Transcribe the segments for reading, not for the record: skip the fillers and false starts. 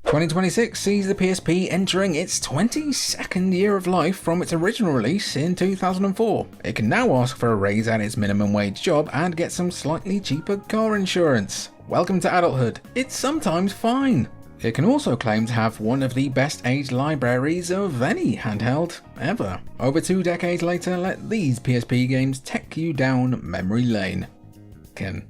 2026 sees the PSP entering its 22nd year of life from its original release in 2004. It can now ask for a raise at its minimum wage job and get some slightly cheaper car insurance. Welcome to adulthood. It's sometimes fine. It can also claim to have one of the best aged libraries of any handheld ever. Over 2 decades later, let these PSP games take you down memory lane. Ken.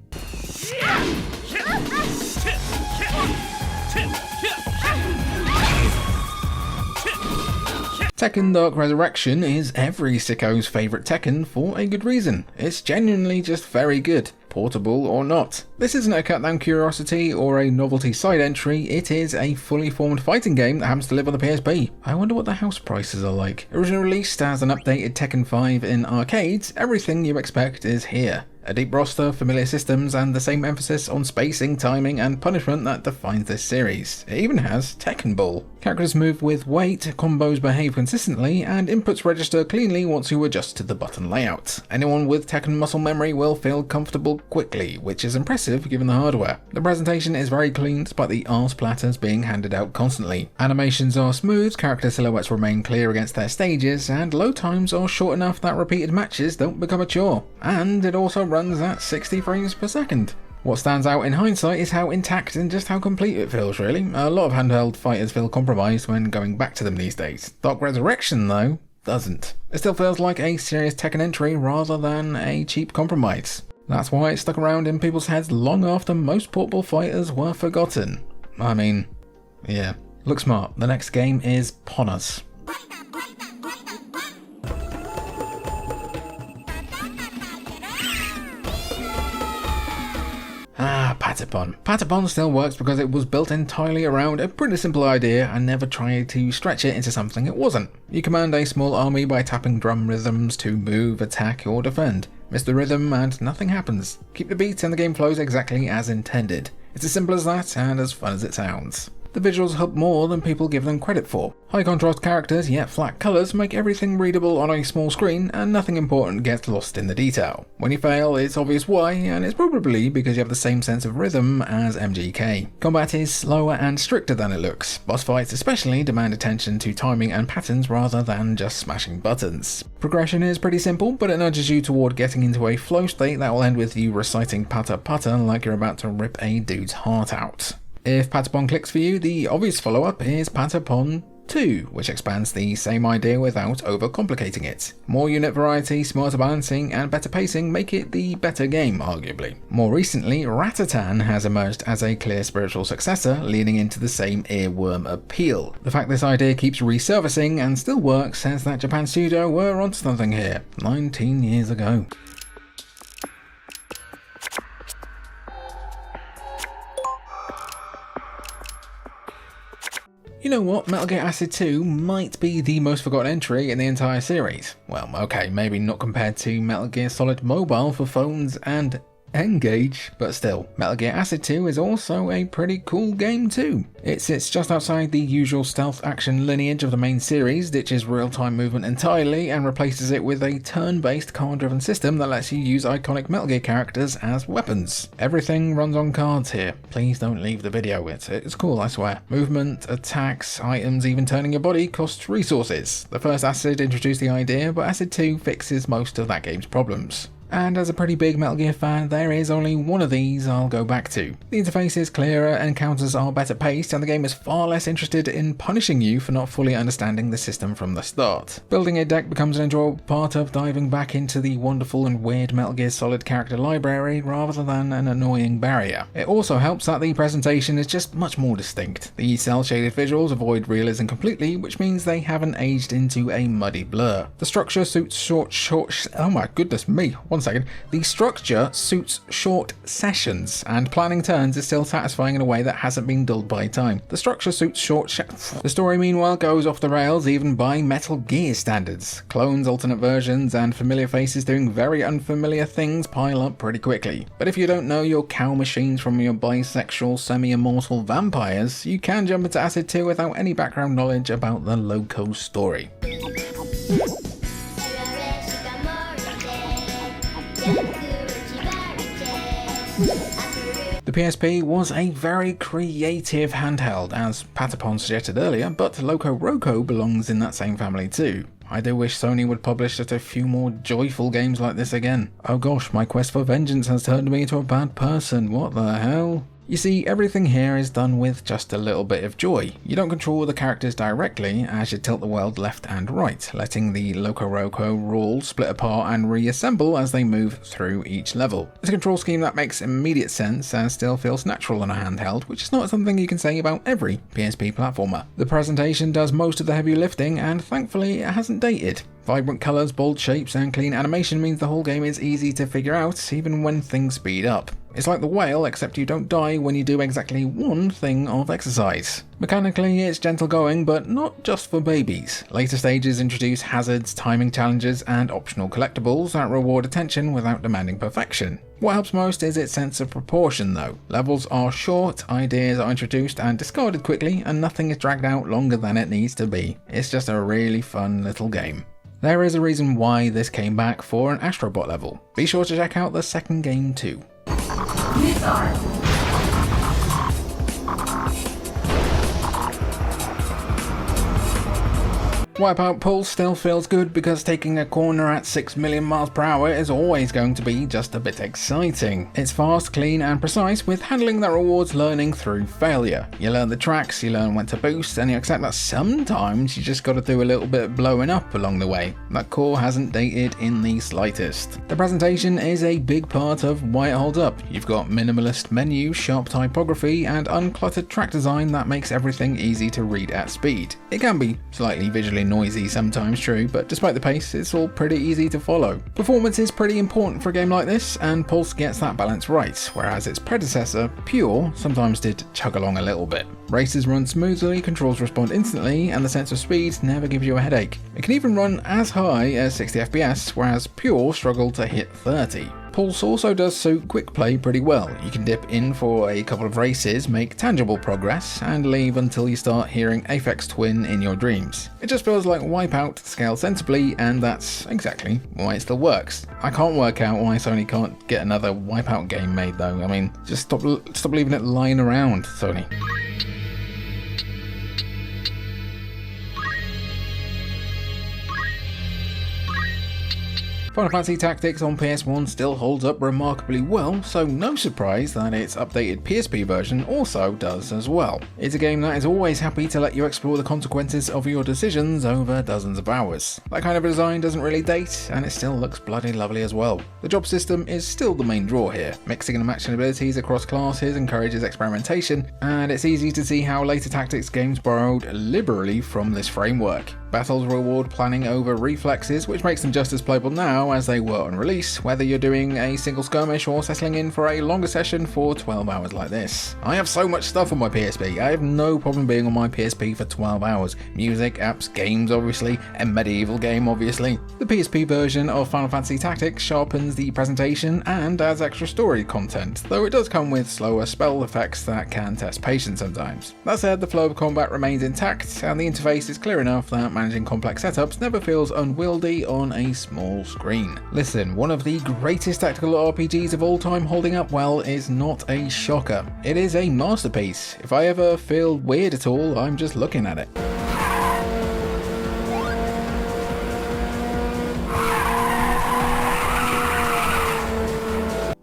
Tekken Dark Resurrection is every sicko's favourite Tekken for a good reason. It's genuinely just very good, portable or not. This isn't a cut-down curiosity or a novelty side entry, it is a fully formed fighting game that happens to live on the PSP. I wonder what the house prices are like. Originally released as an updated Tekken 5 in arcades, everything you expect is here. A deep roster, familiar systems, and the same emphasis on spacing, timing, and punishment that defines this series. It even has Tekken Ball. Characters move with weight, combos behave consistently, and inputs register cleanly once you adjust to the button layout. Anyone with Tekken muscle memory will feel comfortable quickly, which is impressive given the hardware. The presentation is very clean despite the arse platters being handed out constantly. Animations are smooth, character silhouettes remain clear against their stages, and load times are short enough that repeated matches don't become a chore. And it also runs at 60 frames per second. What stands out in hindsight is how intact and just how complete it feels, really. A lot of handheld fighters feel compromised when going back to them these days. Dark Resurrection, though, doesn't. It still feels like a serious Tekken entry rather than a cheap compromise. That's why it stuck around in people's heads long after most portable fighters were forgotten. I mean, yeah. Look smart, the next game is Ponas. Patapon. Patapon still works because it was built entirely around a pretty simple idea and never tried to stretch it into something it wasn't. You command a small army by tapping drum rhythms to move, attack, or defend. Miss the rhythm and nothing happens. Keep the beat and the game flows exactly as intended. It's as simple as that and as fun as it sounds. The visuals help more than people give them credit for. High contrast characters yet flat colours make everything readable on a small screen and nothing important gets lost in the detail. When you fail, it's obvious why, and it's probably because you have the same sense of rhythm as MGK. Combat is slower and stricter than it looks. Boss fights especially demand attention to timing and patterns rather than just smashing buttons. Progression is pretty simple, but it nudges you toward getting into a flow state that will end with you reciting Pata Pata like you're about to rip a dude's heart out. If Patapon clicks for you, the obvious follow-up is Patapon 2, which expands the same idea without overcomplicating it. More unit variety, smarter balancing, and better pacing make it the better game, arguably. More recently, Ratatan has emerged as a clear spiritual successor, leaning into the same earworm appeal. The fact this idea keeps resurfacing and still works says that Japan Studio were onto something here, 19 years ago. You know what, Metal Gear Acid 2 might be the most forgotten entry in the entire series. Well, okay, maybe not compared to Metal Gear Solid Mobile for phones and N-Gage, but still, Metal Gear Acid 2 is also a pretty cool game too. It sits just outside the usual stealth action lineage of the main series, ditches real-time movement entirely, and replaces it with a turn-based card-driven system that lets you use iconic Metal Gear characters as weapons. Everything runs on cards here. Please don't leave the video, it's cool, I swear. Movement, attacks, items, even turning your body costs resources. The first Acid introduced the idea, but Acid 2 fixes most of that game's problems. And as a pretty big Metal Gear fan, there is only one of these I'll go back to. The interface is clearer, encounters are better paced, and the game is far less interested in punishing you for not fully understanding the system from the start. Building a deck becomes an enjoyable part of diving back into the wonderful and weird Metal Gear Solid character library rather than an annoying barrier. It also helps that the presentation is just much more distinct. The cel-shaded visuals avoid realism completely, which means they haven't aged into a muddy blur. The structure suits oh my goodness me, one second. The structure suits short sessions, and planning turns is still satisfying in a way that hasn't been dulled by time. The structure suits the story meanwhile goes off the rails even by Metal Gear standards. Clones, alternate versions, and familiar faces doing very unfamiliar things pile up pretty quickly. But if you don't know your cow machines from your bisexual, semi-immortal vampires, you can jump into Acid 2 without any background knowledge about the Loco story. The PSP was a very creative handheld, as Patapon suggested earlier, but Loco Roco belongs in that same family too. I do wish Sony would publish just a few more joyful games like this again. Oh gosh, my quest for vengeance has turned me into a bad person, what the hell? You see, everything here is done with just a little bit of joy. You don't control the characters directly as you tilt the world left and right, letting the Loco Roco rule split apart and reassemble as they move through each level. It's a control scheme that makes immediate sense and still feels natural on a handheld, which is not something you can say about every PSP platformer. The presentation does most of the heavy lifting, and thankfully it hasn't dated. Vibrant colours, bold shapes and clean animation means the whole game is easy to figure out even when things speed up. It's like the whale, except you don't die when you do exactly one thing of exercise. Mechanically, it's gentle going, but not just for babies. Later stages introduce hazards, timing challenges, and optional collectibles that reward attention without demanding perfection. What helps most is its sense of proportion though. Levels are short, ideas are introduced and discarded quickly, and nothing is dragged out longer than it needs to be. It's just a really fun little game. There is a reason why this came back for an Astrobot level. Be sure to check out the second game too. Wipeout Pulse still feels good because taking a corner at 6 million miles per hour is always going to be just a bit exciting. It's fast, clean and precise, with handling that rewards learning through failure. You learn the tracks, you learn when to boost, and you accept that sometimes you just gotta do a little bit of blowing up along the way. That core hasn't dated in the slightest. The presentation is a big part of why it holds up. You've got minimalist menu, sharp typography and uncluttered track design that makes everything easy to read at speed. It can be slightly visually noisy sometimes, true, but despite the pace, it's all pretty easy to follow. Performance is pretty important for a game like this, and Pulse gets that balance right, whereas its predecessor, Pure, sometimes did chug along a little bit. Races run smoothly, controls respond instantly, and the sense of speed never gives you a headache. It can even run as high as 60 FPS, whereas Pure struggled to hit 30. Pulse also does suit quick play pretty well. You can dip in for a couple of races, make tangible progress, and leave until you start hearing Aphex Twin in your dreams. It just feels like Wipeout scaled sensibly, and that's exactly why it still works. I can't work out why Sony can't get another Wipeout game made though. I mean, just stop leaving it lying around, Sony. Final Fantasy Tactics on PS1 still holds up remarkably well, so no surprise that its updated PSP version also does as well. It's a game that is always happy to let you explore the consequences of your decisions over dozens of hours. That kind of design doesn't really date, and it still looks bloody lovely as well. The job system is still the main draw here. Mixing and matching abilities across classes encourages experimentation, and it's easy to see how later Tactics games borrowed liberally from this framework. Battles reward planning over reflexes, which makes them just as playable now as they were on release, whether you're doing a single skirmish or settling in for a longer session for 12 hours like this. I have so much stuff on my PSP, I have no problem being on my PSP for 12 hours. Music, apps, games obviously, a medieval game obviously. The PSP version of Final Fantasy Tactics sharpens the presentation and adds extra story content, though it does come with slower spell effects that can test patience sometimes. That said, the flow of combat remains intact, and the interface is clear enough that managing complex setups never feels unwieldy on a small screen. Listen, one of the greatest tactical RPGs of all time holding up well is not a shocker. It is a masterpiece. If I ever feel weird at all, I'm just looking at it.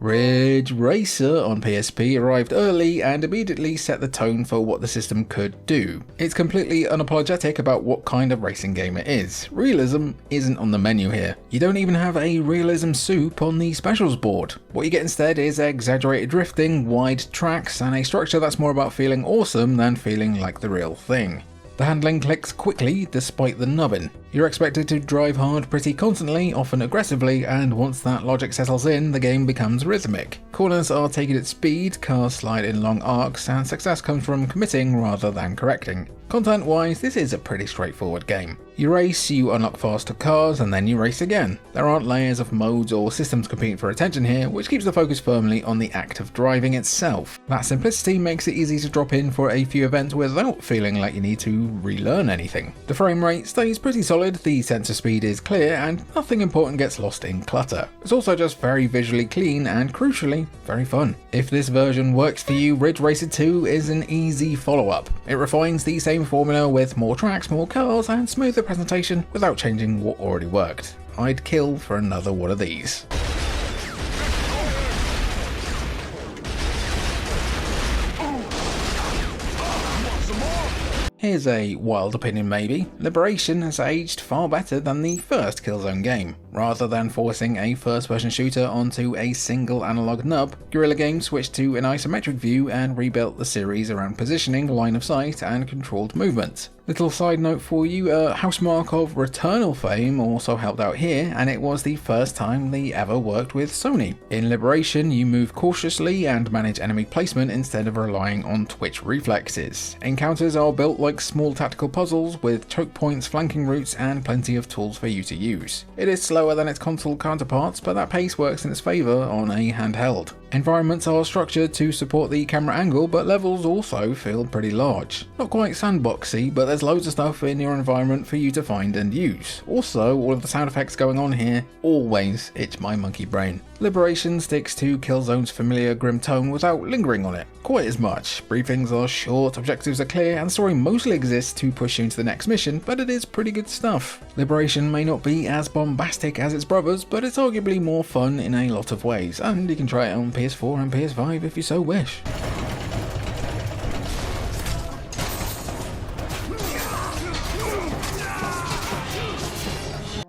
Ridge Racer on PSP arrived early and immediately set the tone for what the system could do. It's completely unapologetic about what kind of racing game it is. Realism isn't on the menu here. You don't even have a realism soup on the specials board. What you get instead is exaggerated drifting, wide tracks, and a structure that's more about feeling awesome than feeling like the real thing. The handling clicks quickly despite the nubbin. You're expected to drive hard pretty constantly, often aggressively, and once that logic settles in, the game becomes rhythmic. Corners are taken at speed, cars slide in long arcs, and success comes from committing rather than correcting. Content wise, this is a pretty straightforward game. You race, you unlock faster cars, and then you race again. There aren't layers of modes or systems competing for attention here, which keeps the focus firmly on the act of driving itself. That simplicity makes it easy to drop in for a few events without feeling like you need to relearn anything. The frame rate stays pretty solid, the sensor speed is clear, and nothing important gets lost in clutter. It's also just very visually clean and, crucially, very fun. If this version works for you, Ridge Racer 2 is an easy follow-up. It refines the same formula with more tracks, more cars, and smoother presentation without changing what already worked. I'd kill for another one of these. Here's a wild opinion maybe. Liberation has aged far better than the first Killzone game. Rather than forcing a first-person shooter onto a single analog nub, Guerrilla Games switched to an isometric view and rebuilt the series around positioning, line of sight, and controlled movement. Little side note for you, Housemarque of Returnal fame also helped out here, and it was the first time they ever worked with Sony. In Liberation, you move cautiously and manage enemy placement instead of relying on twitch reflexes. Encounters are built like small tactical puzzles with choke points, flanking routes, and plenty of tools for you to use. It is slower than its console counterparts, but that pace works in its favour on a handheld. Environments are structured to support the camera angle, but levels also feel pretty large. Not quite sandboxy, but there's loads of stuff in your environment for you to find and use. Also, all of the sound effects going on here always itch my monkey brain. Liberation sticks to Killzone's familiar grim tone without lingering on it quite as much. Briefings are short, objectives are clear, and the story mostly exists to push you into the next mission, but it is pretty good stuff. Liberation may not be as bombastic as its brothers, but it's arguably more fun in a lot of ways, and you can try it on PS4 and PS5 if you so wish.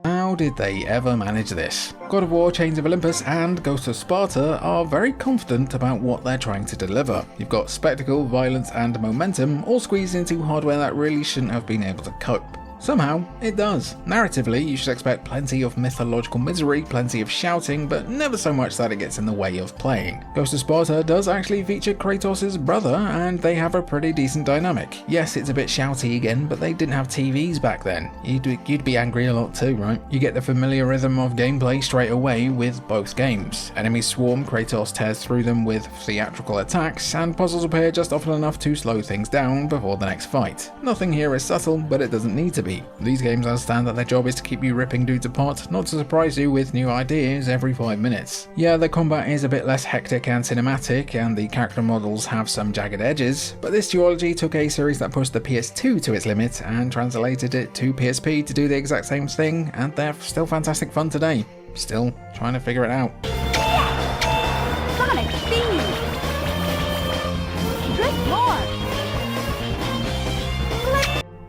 How did they ever manage this? God of War, Chains of Olympus and Ghost of Sparta are very confident about what they're trying to deliver. You've got spectacle, violence and momentum all squeezed into hardware that really shouldn't have been able to cope. Somehow, it does. Narratively, you should expect plenty of mythological misery, plenty of shouting, but never so much that it gets in the way of playing. Ghost of Sparta does actually feature Kratos' brother, and they have a pretty decent dynamic. Yes, it's a bit shouty again, but they didn't have TVs back then. You'd be angry a lot too, right? You get the familiar rhythm of gameplay straight away with both games. Enemies swarm, Kratos tears through them with theatrical attacks, and puzzles appear just often enough to slow things down before the next fight. Nothing here is subtle, but it doesn't need to be. These games understand that their job is to keep you ripping dudes apart, not to surprise you with new ideas every 5 minutes. Yeah, the combat is a bit less hectic and cinematic, and the character models have some jagged edges, but this duology took a series that pushed the PS2 to its limit and translated it to PSP to do the exact same thing, and they're still fantastic fun today. Still trying to figure it out. Sonic speed! Drift more!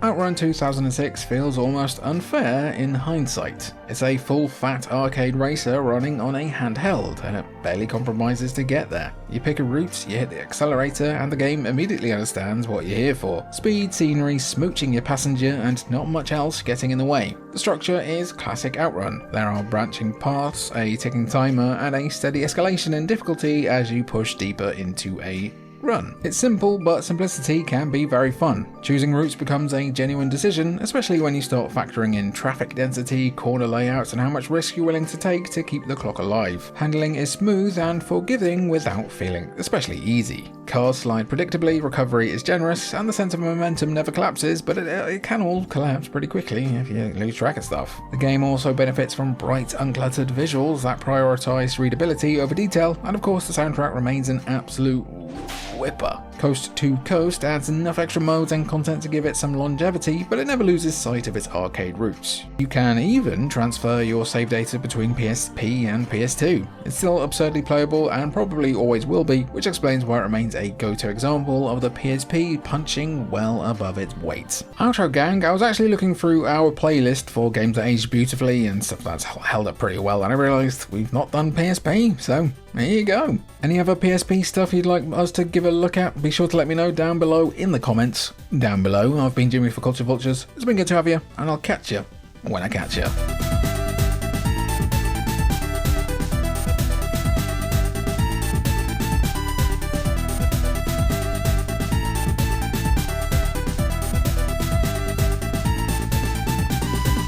Outrun 2006 feels almost unfair in hindsight. It's a full fat arcade racer running on a handheld, and it barely compromises to get there. You pick a route, you hit the accelerator, and the game immediately understands what you're here for. Speed, scenery, smooching your passenger, and not much else getting in the way. The structure is classic Outrun. There are branching paths, a ticking timer, and a steady escalation in difficulty as you push deeper into a run. It's simple, but simplicity can be very fun. Choosing routes becomes a genuine decision, especially when you start factoring in traffic density, corner layouts, and how much risk you're willing to take to keep the clock alive. Handling is smooth and forgiving without feeling especially easy. Cars slide predictably, recovery is generous, and the sense of momentum never collapses, but it can all collapse pretty quickly if you lose track of stuff. The game also benefits from bright, uncluttered visuals that prioritize readability over detail, and of course the soundtrack remains an absolute whipper. Coast to Coast adds enough extra modes and content to give it some longevity, but it never loses sight of its arcade roots. You can even transfer your save data between PSP and PS2. It's still absurdly playable and probably always will be, which explains why it remains a go-to example of the PSP punching well above its weight. Outro gang, I was actually looking through our playlist for games that aged beautifully and stuff that's held up pretty well, and I realised we've not done PSP, so there you go. Any other PSP stuff you'd like us to give a look at? Be sure to let me know down below in the comments. Down below, I've been Jimmy for Culture Vultures. It's been good to have you, and I'll catch you when I catch you.